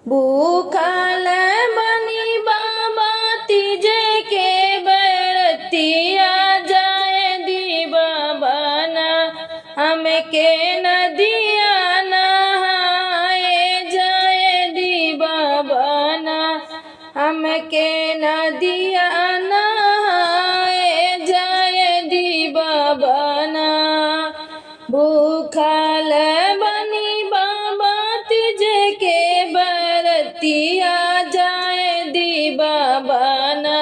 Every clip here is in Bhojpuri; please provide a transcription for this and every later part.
भूखल बनी बाबा तीजे के बरतिया जाए दी बाबा ना हमके नदिया नहाए जाए दी बाबा ना हमके नदिया नहाए जाए दी बाबा ना भूखल बनी बाबा तीजे के बरतिया जाए दी बाबा ना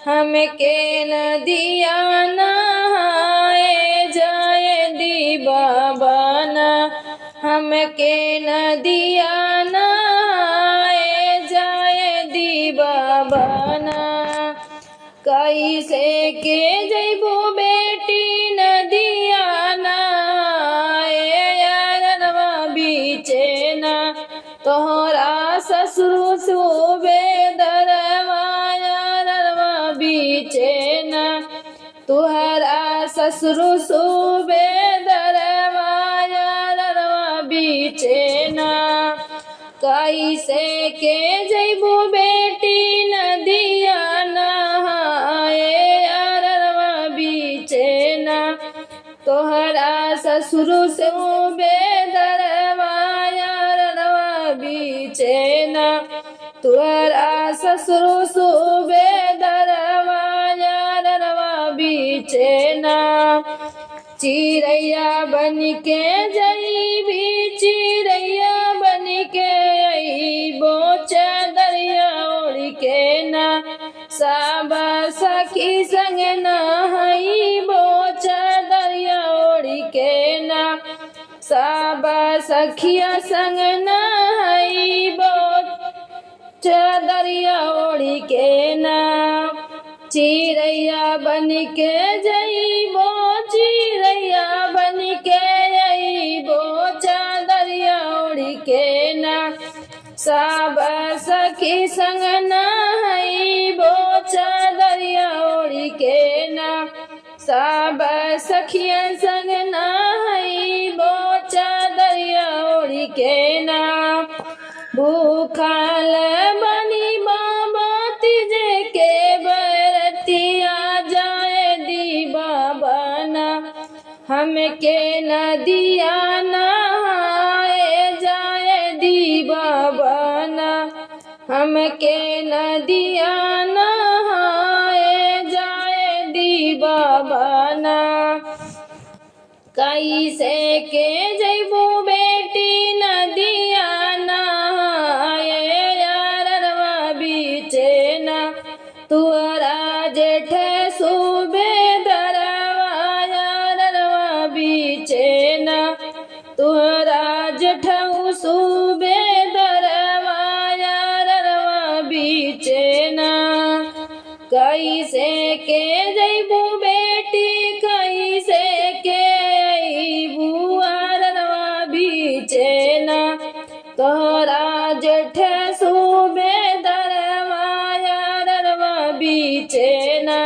हमके नदिया नहाए जाए दी बाबा ना हमके नदिया नहाए जाए दी बाबा ना कैसे के जैबो बेटी नदिया नहाए यारवा बीचे ना तोहरा ससुर सुबेदरवा यारवा बीचे ना तुहरा ससुर सुबेदरवा यारवा बीचे ना कैसे के जैबो बेटी नदिया नहाए यारवा बीचे ना तोहरा ससुर सुबेदरवा यारवा बीचे ना तुहरा ससुर सुबेदरवा यारवा बीचे ना चिड़ैया बन के जईबी चिड़ैया बन के अईबो चादरिया ओढ़ के ना सब सखी संग नहाईबो चादरिया ओढ़ के ना सब सखिया संग नहाईबो चादरिया ओढ़ के ना चिड़ैया बन के जईबो चिड़ैया बन के अईबो चादरिया ओढ़ के ना सब सखी संग नहाईबो चादरिया ओढ़ के ना सब सखिया संग नहाईबो चादरिया ओढ़ के ना भूखल बनी बाबा तीजे के बरतिया जाए दी बाबा ना हमके नदिया नहाए जाए दी बाबा ना हमके नदिया नहाए जाए दी बाबा ना कैसे के जैबो बेटी नदिया नहाए यारवा बीचे ना तुहरा जेठ सुबेदरवा यारवा बीचे ना तुहरा जेठ सुबेदरवा यारवा बीचे ना कैसे के जैबो बेटी कैसे के अईबू यारवा बीचे ना तोहरा जेठ सुबेदरवा यारवा बीचे ना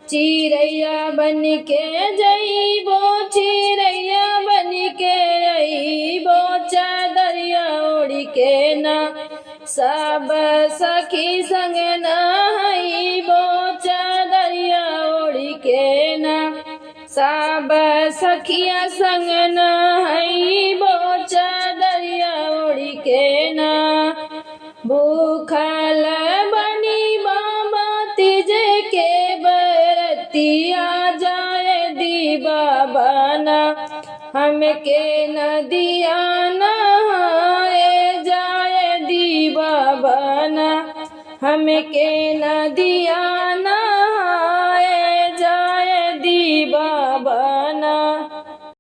चिड़ैया बन के जईबो चिड़ैया बन के अईबो चादरिया ओढ़ के ना सब सखी संग नहाईबो चादरिया ओढ़ के ना सब सखिया संग नहाईबो चादरिया ओढ़ के ना भूखल बनी बाबा तीजे के बरतिया जाए दी बाबा ना हमके नदिया नहाए जाए दी बाबा ना हमके नदिया ना